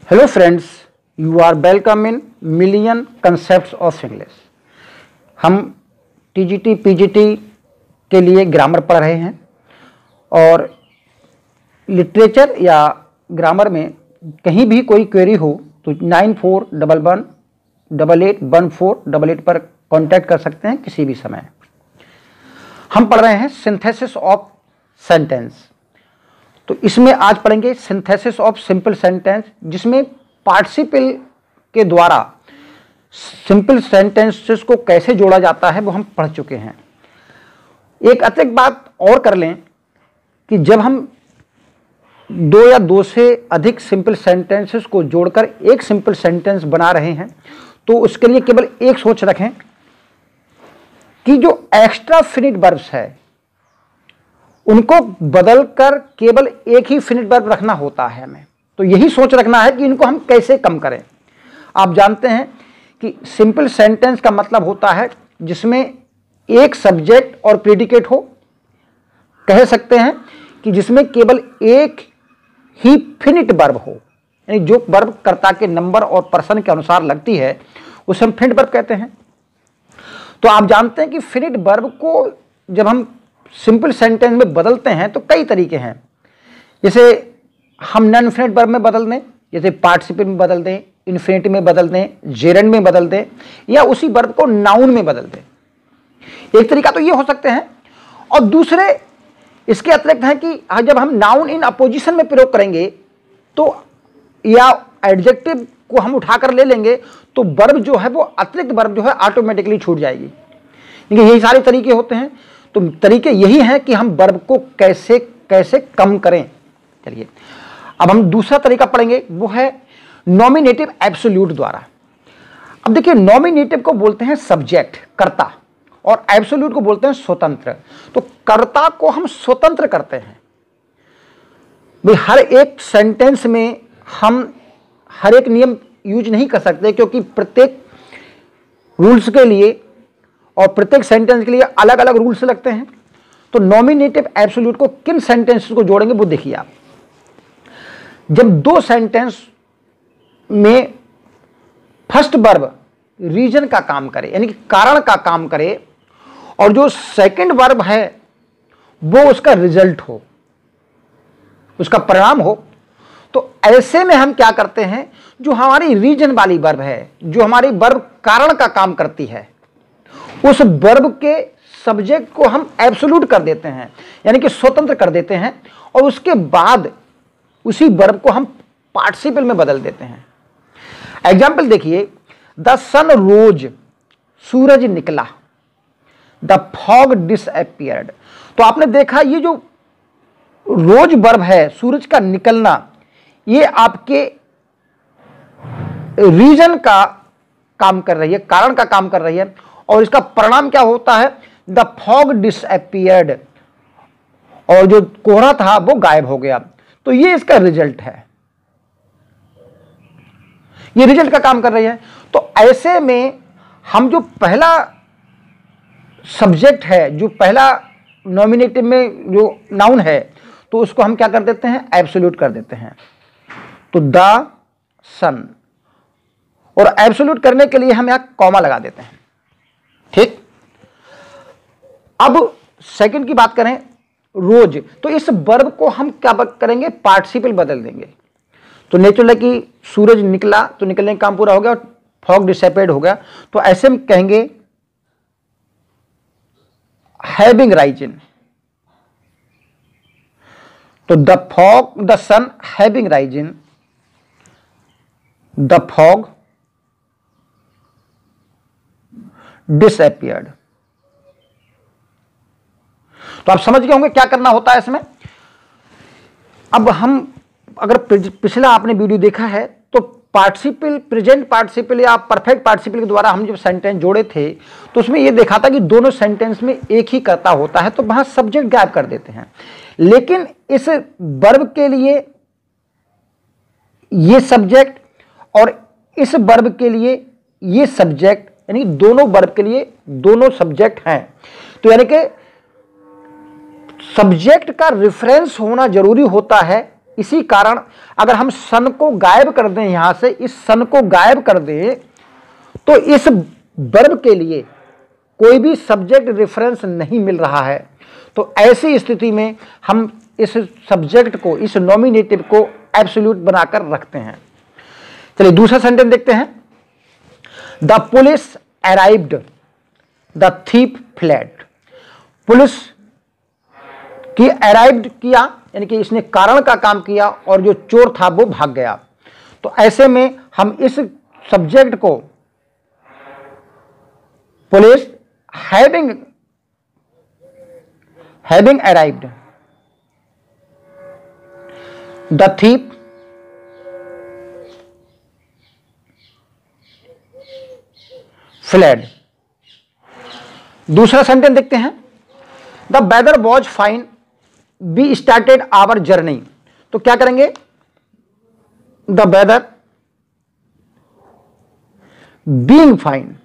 Hello friends, you are welcome in Million Concepts of English। हम TGT PGT के लिए grammar पढ़ रहे हैं और लिटरेचर या ग्रामर में कहीं भी कोई क्वेरी हो तो 9411881488 पर कांटेक्ट कर सकते हैं किसी भी समय। हम पढ़ रहे हैं सिंथेसिस ऑफ सेंटेंस। तो इसमें आज पढ़ेंगे सिंथेसिस ऑफ सिंपल सेंटेंस, जिसमें पार्टिसिपल के द्वारा सिंपल सेंटेंसेस को कैसे जोड़ा जाता है वो हम पढ़ चुके हैं। एक अतिरिक्त बात और कर लें कि जब हम दो या दो से अधिक सिंपल सेंटेंसेस को जोड़कर एक सिंपल सेंटेंस बना रहे हैं तो उसके लिए केवल एक सोच रखें कि जो एक्स्ट्रा फिनिट वर्ब्स है उनको बदलकर केवल एक ही फिनिट वर्ब रखना होता है हमें। तो यही सोच रखना है कि इनको हम कैसे कम करें। आप जानते हैं कि सिंपल सेंटेंस का मतलब होता है जिसमें एक सब्जेक्ट और प्रेडिकेट हो। कह सकते हैं कि जिसमें केवल एक ही फिनिट वर्ब हो, यानी जो वर्ब कर्ता के नंबर और पर्सन के अनुसार लगती है उसे हम फिनिट वर्ब कहते हैं। तो आप जानते हैं कि फिनिट वर्ब को जब हम सिंपल सेंटेंस में बदलते हैं तो कई तरीके हैं। जैसे हम नॉन इन्फिनिट वर्ब में बदल दें, जैसे पार्टिसिपल में बदल दें, इन्फिनिट में बदल दें, जेरेंड में बदल दें, या उसी वर्ब को नाउन में बदल दें। एक तरीका तो ये हो सकते हैं। और दूसरे इसके अतिरिक्त हैं कि जब हम नाउन इन अपोजिशन में प्रयोग करेंगे तो या एडजेक्टिव को हम उठाकर ले लेंगे तो वर्ब जो है वो अतिरिक्त वर्ब जो है ऑटोमेटिकली छूट जाएगी। क्योंकि यही सारे तरीके होते हैं। तो तरीके यही हैं कि हम वर्ब को कैसे कैसे कम करें। चलिए अब हम दूसरा तरीका पढ़ेंगे, वो है नॉमिनेटिव एब्सोल्यूट द्वारा। अब देखिए, नॉमिनेटिव को बोलते हैं सब्जेक्ट, कर्ता, और एब्सोल्यूट को बोलते हैं स्वतंत्र। तो कर्ता को हम स्वतंत्र करते हैं। भाई हर एक सेंटेंस में हम हर एक नियम यूज नहीं कर सकते, क्योंकि प्रत्येक रूल्स के लिए और प्रत्येक सेंटेंस के लिए अलग अलग रूल्स लगते हैं। तो नॉमिनेटिव एब्सोल्यूट को किन सेंटेंसेस को जोड़ेंगे वो देखिए आप। जब दो सेंटेंस में फर्स्ट वर्ब रीजन का काम करे, यानी कि कारण का काम करे, और जो सेकंड वर्ब है वो उसका रिजल्ट हो, उसका परिणाम हो, तो ऐसे में हम क्या करते हैं, जो हमारी रीजन वाली वर्ब है, जो हमारी वर्ब कारण का काम करती है, उस वर्ब के सब्जेक्ट को हम एब्सोल्यूट कर देते हैं, यानी कि स्वतंत्र कर देते हैं, और उसके बाद उसी वर्ब को हम पार्टिसिपल में बदल देते हैं। एग्जाम्पल देखिए, द सन रोज, सूरज निकला, द फॉग डिसअपियर्ड। तो आपने देखा ये जो रोज वर्ब है, सूरज का निकलना, ये आपके रीजन का काम कर रही है, कारण का काम कर रही है, और इसका परिणाम क्या होता है, द फॉग डिसअपियर्ड, और जो कोहरा था वो गायब हो गया। तो ये इसका रिजल्ट है, ये रिजल्ट का काम कर रही है। तो ऐसे में हम जो पहला सब्जेक्ट है, जो पहला नॉमिनेटिव में जो नाउन है, तो उसको हम क्या कर देते हैं, एब्सोल्यूट कर देते हैं। तो द सन, और एब्सोल्यूट करने के लिए हम यहां कॉमा लगा देते हैं। ठीक। अब सेकंड की बात करें, रोज, तो इस वर्ब को हम क्या करेंगे, पार्टिसिपल बदल देंगे। तो नेचुरल है कि सूरज निकला, तो निकलने का काम पूरा हो गया, फॉग डिसअपियर्ड हो गया। तो ऐसे में कहेंगे हैविंग राइजन। तो the sun having risen, the fog disappeared. तो आप समझ गए होंगे क्या करना होता है इसमें। अब हम अगर पिछला आपने वीडियो देखा है तो पार्टिसिपल, प्रेजेंट पार्टिसिपल या परफेक्ट पार्टिसिपल के द्वारा हम जब सेंटेंस जोड़े थे तो उसमें यह देखा था कि दोनों सेंटेंस में एक ही कर्ता होता है, तो वहां सब्जेक्ट गायब कर देते हैं। लेकिन इस वर्ब के लिए ये सब्जेक्ट और इस वर्ब के लिए ये सब्जेक्ट, यानी दोनों वर्ब के लिए दोनों सब्जेक्ट हैं। तो यानी कि सब्जेक्ट का रेफरेंस होना जरूरी होता है इसी कारण अगर हम सन को गायब कर दें, यहां से इस सन को गायब कर दें, तो इस वर्ब के लिए कोई भी सब्जेक्ट रेफरेंस नहीं मिल रहा है। तो ऐसी स्थिति में हम इस सब्जेक्ट को, इस नॉमिनेटिव को एब्सोल्यूट बनाकर रखते हैं। चलिए दूसरा सेंटेंस देखते हैं। The police arrived, the thief fled. Police की अराइव्ड किया, यानी कि इसने कारण का काम किया और जो चोर था वो भाग गया। तो ऐसे में हम इस सब्जेक्ट को police having arrived, the thief fled. दूसरा सेंटेंस देखते हैं। The weather was fine, we started our journey. तो क्या करेंगे? The weather being fine.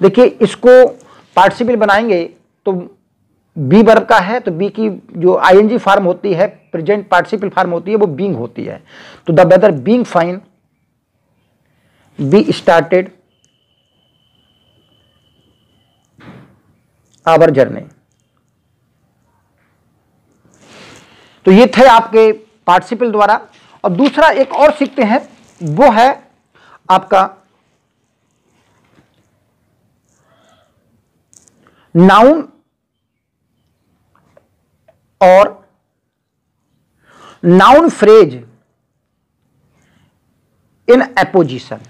देखिए इसको पार्टिसिपल बनाएंगे तो बी वर्ब का है, तो बी की जो आईएनजी फॉर्म होती है, प्रेजेंट पार्टिसिपल फॉर्म होती है, वो बीइंग होती है। तो the weather being fine, we started our journey. तो ये थे आपके पार्टिसिपल द्वारा। और दूसरा एक और सीखते हैं, वो है आपका नाउन और नाउन फ्रेज इन एपोजिशन।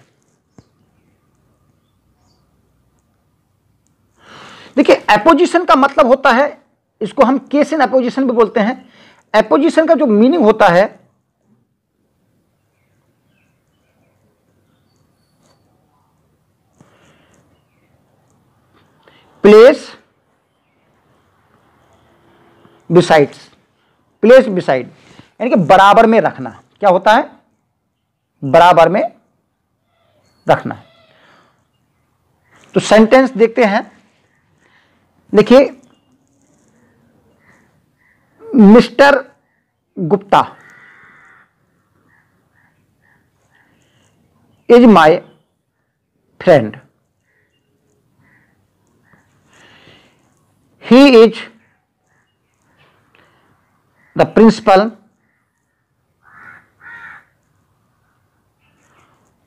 देखिए एपोजिशन का मतलब होता है, इसको हम केस इन एपोजिशन भी बोलते हैं। एपोजिशन का जो मीनिंग होता है, प्लेस बिसाइड्स, प्लेस बिसाइड, यानी कि बराबर में रखना। क्या होता है? बराबर में रखना। तो सेंटेंस देखते हैं। देखिए, mister Gupta is my friend, he is the principal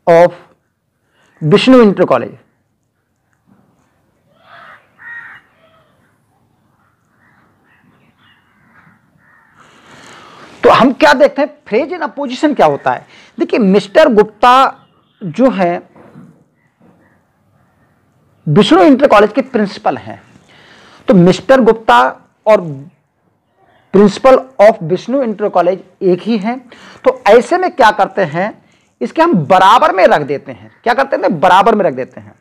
of Vishnu inter college. तो हम क्या देखते हैं, फ्रेज इन अपोजिशन क्या होता है। देखिए मिस्टर गुप्ता जो है विष्णु इंटर कॉलेज के प्रिंसिपल हैं। तो मिस्टर गुप्ता और principle of Vishnu inter college एक ही हैं। तो ऐसे में क्या करते हैं, इसके हम बराबर में रख देते हैं। क्या करते हैं? बराबर में रख देते हैं।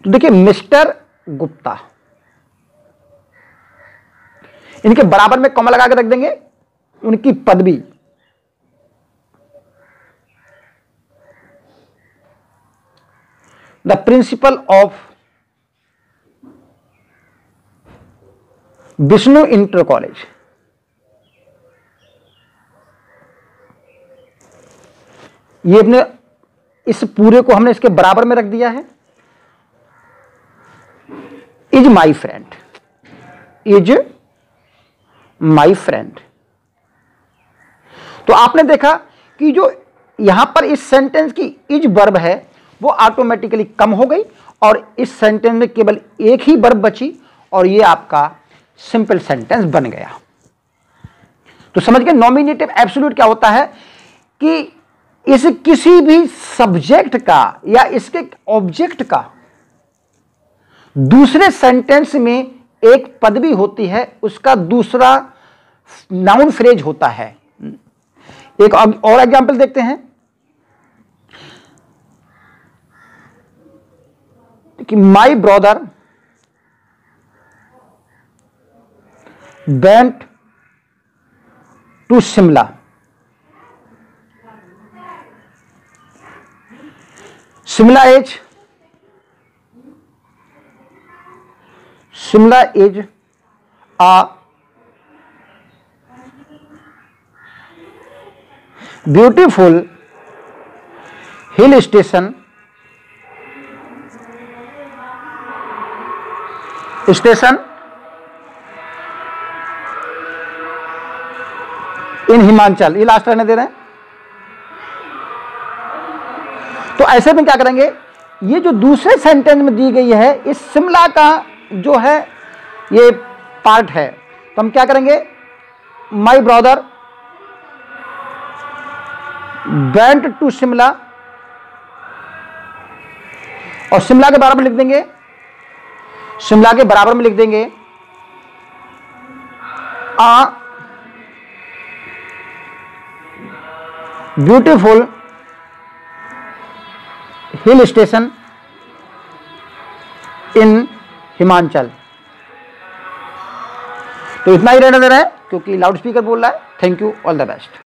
तो देखिए मिस्टर गुप्ता, इनके बराबर में कॉमा लगा के रख देंगे उनकी पदवी। The principle of Vishnu inter college. ये अपने इस पूरे को हमने इसके बराबर में रख दिया है। Is my friend, is my friend. तो आपने देखा कि जो यहां पर इस सेंटेंस की इज वर्ब है वो ऑटोमेटिकली कम हो गई और इस सेंटेंस में केवल एक ही वर्ब बची और ये आपका सिंपल सेंटेंस बन गया। तो समझ गए नॉमिनेटिव एब्सोल्यूट क्या होता है कि इस किसी भी सब्जेक्ट का या इसके ऑब्जेक्ट का दूसरे सेंटेंस में एक पदवी होती है, उसका दूसरा नाउन फ्रेज होता है। एक और एग्जांपल देखते हैं कि my brother went to Shimla. Shimla is a beautiful hill station in Himachal, ये लास्ट रहने दे रहे हैं। तो ऐसे में क्या करेंगे, ये जो दूसरे सेंटेंस में दी गई है इस शिमला का जो है ये पार्ट है, तो हम क्या करेंगे, my brother went to Shimla, और शिमला के बराबर में लिख देंगे, शिमला के बराबर में लिख देंगे a beautiful hill station in Himachal. तो इतना ही रहने दे रहे हैं क्योंकि लाउड स्पीकर बोल रहा है। Thank you, all the best.